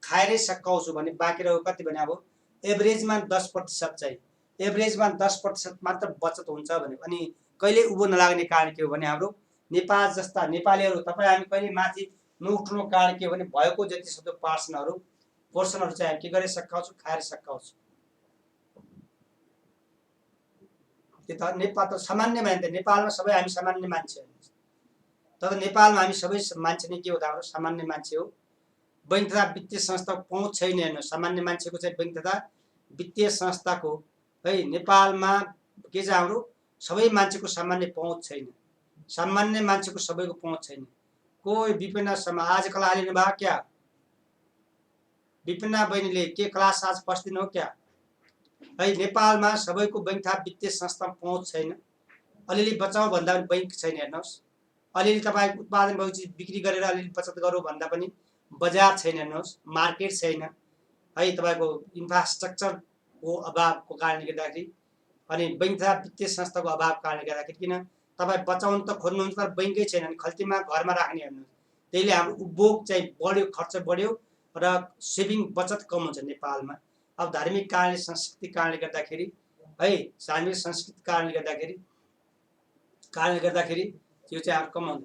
A: खाएरै सकाउँछौँ भने बाँकी रहेको कति भने अब एभरेजमा 10% चाहिँ एभरेजमा 10% मात्र बचत हुन्छ भने अनि कहिले उभो नलाग्ने कारण के हो भने हाम्रो नेपाल जस्ता नेपालीहरू तपाईँ हामी कहिले माथि नउठ्नुको कारण के हो भने भएको जति सक्दो पोर्सनहरू चाहिँ हामी के गरेर सकाउँछौँ खाएर सकाउँछौँ। त्यो त नेपाल त सामान्य मान्छे नेपालमा सबै हामी सामान्य मान्छे हो तर नेपालमा हामी सबै मान्छे नै के हो त हाम्रो सामान्य मान्छे हो। बैंक तथा वित्तीय संस्था पहुँच छैन हेर्नु सामान्य मान्छेको चाहिँ बैंक तथा वित्तीय संस्थाको है नेपालमा के छ हाम्रो सबै मान्छेको सामान्य पहुँच छैन, सामान्य मान्छेको सबैको पहुँच छैन। कोही विपिना आज क्लास लिनु भयो क्या विपिना बहिनीले के क्लास आज फर्स्ट दिन हो क्या है नेपालमा सबैको बैंक तथा वित्तीय संस्था पहुँच छैन। अलिअलि बचाउ भन्दा पनि बैंक छैन हेर्नुहोस्, अलिअलि तपाईँ उत्पादन भएको चिज बिक्री गरेर अलिअलि बचत गरौँ भन्दा पनि बजार छैन हेर्नुहोस्, मार्केट छैन है तपाईँको इन्फ्रास्ट्रक्चरको अभावको कारणले गर्दाखेरि अनि बैंक तथा वित्तीय संस्थाको अभावको कारणले गर्दाखेरि किन तपाईँ बचाउनु त खोज्नुहुन्छ तर बैंकै छैन अनि खल्तीमा घरमा राख्ने हेर्नुहोस् त्यसले हाम्रो उपभोग चाहिँ बढ्यो, खर्च बढ्यो र सेभिङ बचत कम हुन्छ नेपालमा। अब धार्मिक कारणले सांस्कृतिक कारणले गर्दाखेरि है धार्मिक संस्कृति कारणले गर्दाखेरि यो चाहिँ हाम्रो कम हुन्छ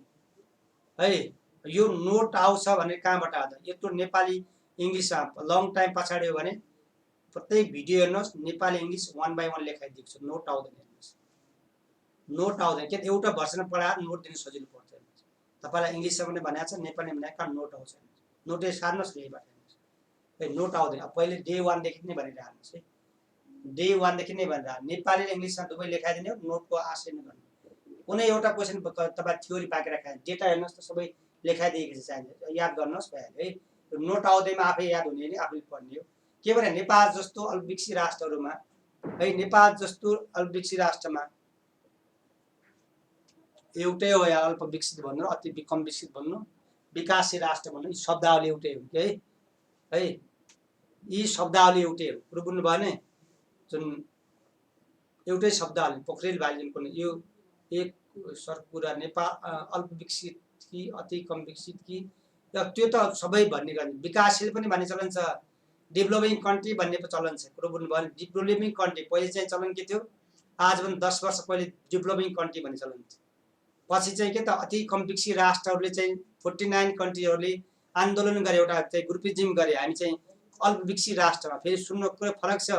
A: है। यो नोट आउँछ भने कहाँबाट आउँछ यत्रो नेपाली इङ्ग्लिसमा लङ टाइम पछाडि हो भने प्रत्येक भिडियो हेर्नुहोस् नेपाली इङ्ग्लिस 1 by 1 लेखाइदिएको छ, नोट आउँदैन हेर्नुहोस्, नोट आउँदैन के एउटा भर्सन पढाएर नोट दिनु सजिलो पर्छ हेर्नुहोस्। तपाईँलाई इङ्ग्लिसमा पनि भनेको छ नेपाली भनेको कहाँ नोट आउँछ नोटै सार्नुहोस् यहीबाट हेर्नुहोस् है नोट आउँदैन। अब पहिले डे 1 देखि नै भनिरहनुहोस् है डे 1 देखि नै भनिरह नेपाली र इङ्ग्लिसमा दुवै लेखाइदिने हो नोटको आशय नै गर्नु कुनै एउटा क्वेसन तपाईँ थ्योरी पाकेर राखेर डेटा हेर्नुहोस् त सबै लेखाइदिएको छ चाहिन्छ याद गर्नुहोस् भइहाल्यो है। नोट आउँदैमा आफै याद हुने नि आफै पढ्ने हो। के भने नेपाल जस्तो अल्पविकसित राष्ट्रहरूमा है नेपाल जस्तो अल्पविकसित राष्ट्रमा एउटै हो या अल्पविकसित भन्नु अति कम विकसित भन्नु विकासशील राष्ट्र भन्नु यी शब्दावली एउटै हो कि है यी शब्दावली एउटै हो कुरो बुझ्नु भयो नि जुन एउटै शब्दावली पोखरेल भाइ जुन कुनै यो एक सर कुरा नेपाल अल्पविकसित कि अति कम विकसित कि त्यो त सबै भन्ने गर्ने विकासशील पनि भन्ने चलन छ, डेभलपिङ कन्ट्री भन्ने चलन छ कुरो बुझ्नु भयो। डेभलपिङ कन्ट्री पहिले चाहिँ चलन के थियो आज पनि 10 वर्ष पहिले डेभलपिङ कन्ट्री भन्ने चलन थियो पछि चाहिँ के त अति कम विकसित राष्ट्रहरूले चाहिँ 49 कन्ट्रीहरूले आन्दोलन गरे एउटा चाहिँ ग्रुपिज्म गरे हामी चाहिँ अल्पविकसित राष्ट्रमा फेरि सुन्नु कुरो फरक छ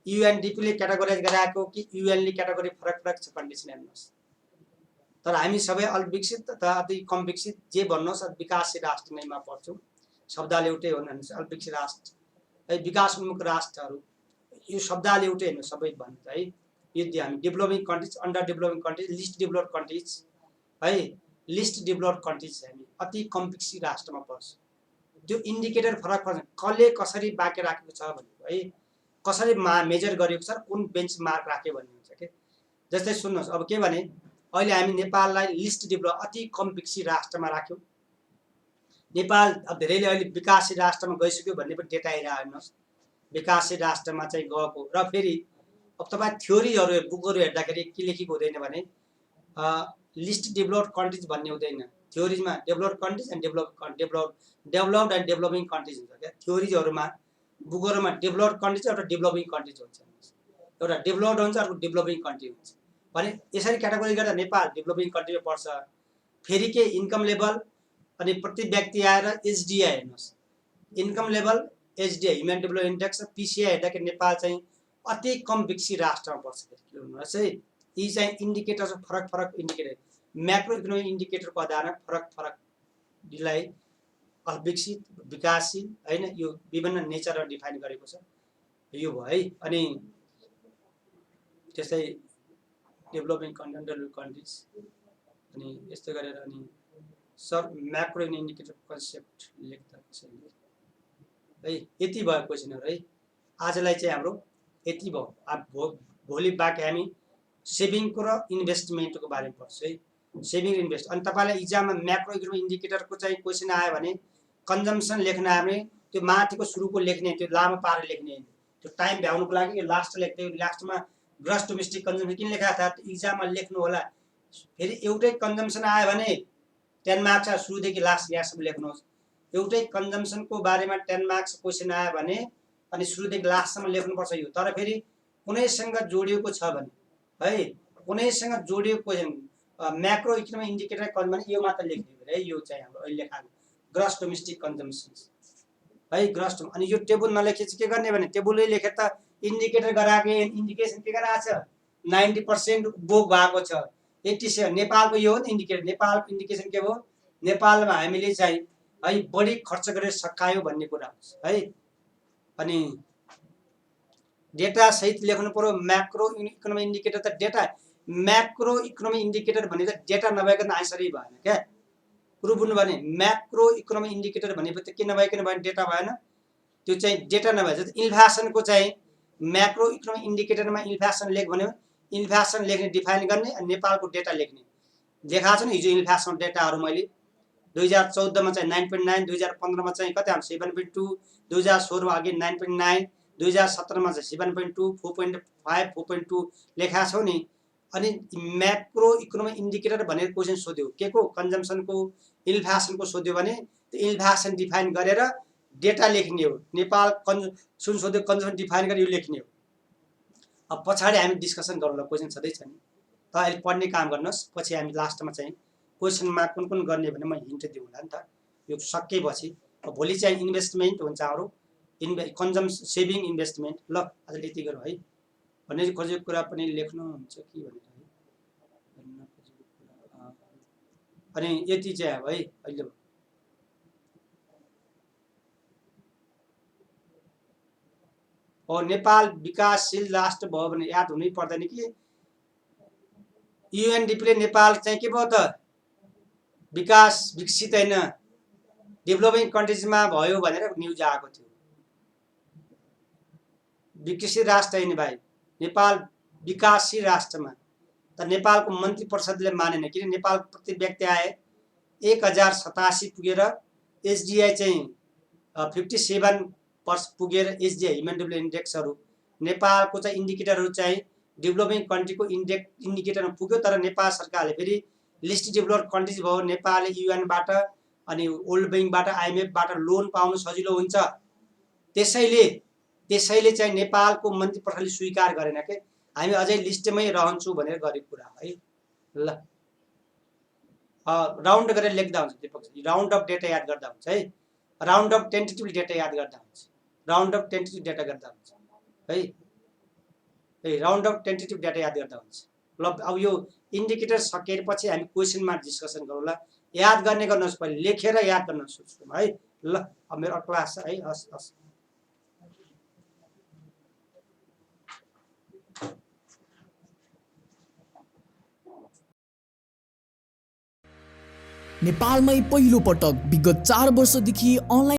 A: युएनडिपीले क्याटेगोराइज गराएको कि युएनले क्याटेगोरी फरक छ कन्डिसन हेर्नुहोस् तर हामी सबै अल्पविकसित तथा अति कम विकसित जे भन्नुहोस् विकासशील राष्ट्र नैमा पर्छौँ शब्दावली एउटै हो भन्नुहोस् अल्पविकसित राष्ट्र है विकास उन्मुख राष्ट्रहरू यो शब्दावली एउटै हेर्नु सबै भन्छ है। यदि हामी developing countries under developing countries list developed countries है लिस्ट डेभलप्ड कन्ट्रिज हामी अति कम विकसित राष्ट्रमा पर्छ त्यो इन्डिकेटर फरक पर्छ कसले कसरी बाँकी राखेको छ भनेको है कसरी मेजर गरेको छ कुन बेन्च मार्क राख्यो भन्ने हुन्छ के। जस्तै सुन्नुहोस् अब के भने अहिले हामी नेपाललाई लिस्ट डेभलप अति कम विकसित राष्ट्रमा राख्यौँ नेपाल अब धेरैले अहिले विकासशील राष्ट्रमा गइसक्यो भन्ने पनि डेटा आइरहेको हेर्नुहोस् विकासशील राष्ट्रमा चाहिँ गएको र फेरि अब तपाईँ थ्योरीहरू बुकहरू हेर्दाखेरि के लेखेको हुँदैन भने लिस्ट डेभलप्ड कन्ट्रिज भन्ने हुँदैन थ्योरीजमा developed countries and developed and developing countries हुन्छ क्या थ्योरीजहरूमा बुकहरूमा डेभलप्ड कन्ट्रिज एउटा डेभलपिङ कन्ट्रिज हुन्छ एउटा डेभलप्ड हुन्छ अर्को डेभलपिङ कन्ट्री हुन्छ भने यसरी क्याटेगोरी गर्दा नेपाल डेभलपिङ कन्ट्रीमा पर्छ। फेरि के इन्कम लेभल अनि प्रति व्यक्ति आएर एचडिआई हेर्नुहोस् income level HDI human development index र पिसिआई हेर्दाखेरि नेपाल चाहिँ अति कम विकसित राष्ट्रमा पर्छ हेर्नुहोस् है। यी चाहिँ इन्डिकेटर फरक इन्डिकेटर म्याक्रो इकोनोमिक इन्डिकेटरको आधारमा फरक दिलाई अविकसित, विकासशील हैन, यो विभिन्न नेचरमा डिफाइन गरेको छ, यो भयो है। अनि त्यस्तै डेभलपिङ कन्ट्रिज, अनि यस्तै गरेर अनि म्याक्रो इन्डिकेटर कन्सेप्ट लेख्दा कसैले है। यति भयो क्वेसनहरु है। आजलाई चाहिँ हाम्रो यति भयो। अब भोलि बाँकी हामी सेभिङको र इन्भेस्टमेन्टको बारेमा पढ्छौँ है। Saving invest. अनि तपाईलाई इक्जाममा म्याक्रो इकोनोमिक इन्डिकेटरको चाहिँ क्वेसन आयो भने कन्जम्सन लेख्न आयो भने त्यो माथिको सुरुको लेख्ने, त्यो लामो पारेर लेख्ने, त्यो टाइम भ्याउनुको लागि यो लास्ट लेख्दै लास्टमा ग्रस डोमेस्टिक कन्जम्सन किन लेखाएको छ इक्जाममा लेख्नु होला। फेरि एउटै कन्जम्सन आयो भने 10 मार्क्स सुरुदेखि लास्ट यहाँसम्म लेख्नुहोस्। एउटै कन्जम्सनको बारेमा 10 मार्क्स क्वेसन आयो भने अनि सुरुदेखि लास्टसम्म लेख्नुपर्छ यो। तर फेरि कुनैसँग जोडिएको छ भने है, कुनैसँग जोडिएको क्वेसन म्याक्रो इकोनोमिक इन्डिकेटर कन् भने यो मात्र लेख्ने है। यो चाहिँ हाम्रो अहिले लेखाएको ग्रस डोमेस्टिक कन्जम्सन है, ग्रस। अनि यो टेबल नलेखेपछि के गर्ने भने टेबलै लेखे त इन्डिकेटर गराएको इन्डिकेसन के गराएको छ 90% बोक भएको छ। 87 नेपालको यो हो नि इन्डिकेटर। नेपालको इन्डिकेसन के हो, नेपालमा हामीले चाहिँ है बढी खर्च गरेर सकायो भन्ने कुरा हुन्छ है। अनि डेटा सहित लेख्नु पर्यो। म्याक्रो इकोनोमिक इन्डिकेटर त डेटा, म्याक्रो इकोनोमिक इन्डिकेटर भने त डेटा नभइकन आन्सरै भएन क्या। कुरो बुझ्नु भने म्याक्रो इकोनोमिक इन्डिकेटर भनेपछि के नभइकन भएन, डेटा भएन। त्यो चाहिँ डेटा नभए जस्तै इन्फ्लेसनको चाहिँ म्याक्रो इकोनोमिक इन्डिकेटरमा इन्फ्लेसन लेख भन्यो, इन्फ्लेसन लेख्ने डिफाइन गर्ने अनि नेपालको डेटा लेख्ने देखाएको छ नि हिजो। इन्फ्लेसन डेटाहरू मैले 2014 मा चाहिँ 9.9, 2015 मा चाहिँ कति आउँछ 7.2, 2016 मा अघि 9.9, 2017 मा चाहिँ 7.2, 4.5, 4.2 लेखाएको छौ नि। अनि म्याक्रो इकोनोमिक इन्डिकेटर भनेर क्वेसन सोध्यो के को कन्जम्सनको इन्फ्लेसनको सोध्यो भने त्यो इन्फ्लेसन डिफाइन गरेर डेटा लेख्ने हो। नेपाल सुन सोध्यो कन्जम्सन डिफाइन गरेर यो लेख्ने हो। अब पछाडि हामी डिस्कसन गरौँला, क्वेसन छँदैछ नि त अहिले पढ्ने काम गर्नुहोस्। पछि हामी लास्टमा चाहिँ क्वेसनमा कुन गर्ने भने म हिन्ट दिउँला नि त यो सकेपछि। भोलि चाहिँ इन्भेस्टमेन्ट हुन्छ हाम्रो सेभिङ इन्भेस्टमेन्ट। ल आज यति गरौँ है। भन्ने खोजेको कुरा पनि लेख्नुहुन्छ कि भनेर है, भन्न खोजेको कुरा। अनि यति चाहिँ अब है अहिले नेपाल विकासशील राष्ट्र भयो भने याद हुनै पर्दैन कि युएनडिपीले नेपाल चाहिँ के भयो त विकसित हैन डेभलपिङ कन्ट्रिजमा भयो भनेर न्युज आएको थियो। विकसित राष्ट्र हैन भाइ, नेपाल विकासशील राष्ट्रमा। त नेपालको मन्त्री परिषदले मानेन किन नेपाल प्रति व्यक्ति आए 1087 पुगेर एसडीआई चाहिँ 57 पुगेर एसडीआई ह्युमन डेभलपमेन्ट इन्डेक्सहरू नेपालको चाहिँ इन्डिकेटरहरू चाहिँ डेभलपिङ कन्ट्रीको इन्डिकेटरमा पुग्यो। तर नेपाल सरकारले फेरि लिस्ट डेभलप्ड कन्ट्रिज भयो, नेपालले युएनबाट अनि वर्ल्ड ब्याङ्कबाट आइएमएफबाट लोन पाउनु सजिलो हुन्छ। त्यसैले चाहिँ नेपालको मन्त्री परिषदले स्वीकार गरेन के हामी अझै लिस्टमै रहन्छौँ भनेर गरेको कुरा है। ल राउन्ड गरेर लेख्दा हुन्छ दिपक, राउन्ड अफ डेटा याद गर्दा हुन्छ है। राउन्ड अफ टेन्टेटिभ डेटा याद गर्दा हुन्छ, राउन्ड अफ टेन्टेटिभ डेटा गर्दा हुन्छ है। राउन्ड अफ टेन्टेटिभ डेटा याद गर्दा हुन्छ। ल अब यो इन्डिकेटर सकेपछि हामी क्वेसनमा डिस्कसन गरौँला। याद गर्ने गर्नुहोस्, पहिले लेखेर याद गर्नुहोस् है। ल अब मेरो क्लास छ है। हस् हस्।
B: नेपालमै पहिलो पटक विगत 4 वर्षदेखि अनलाइन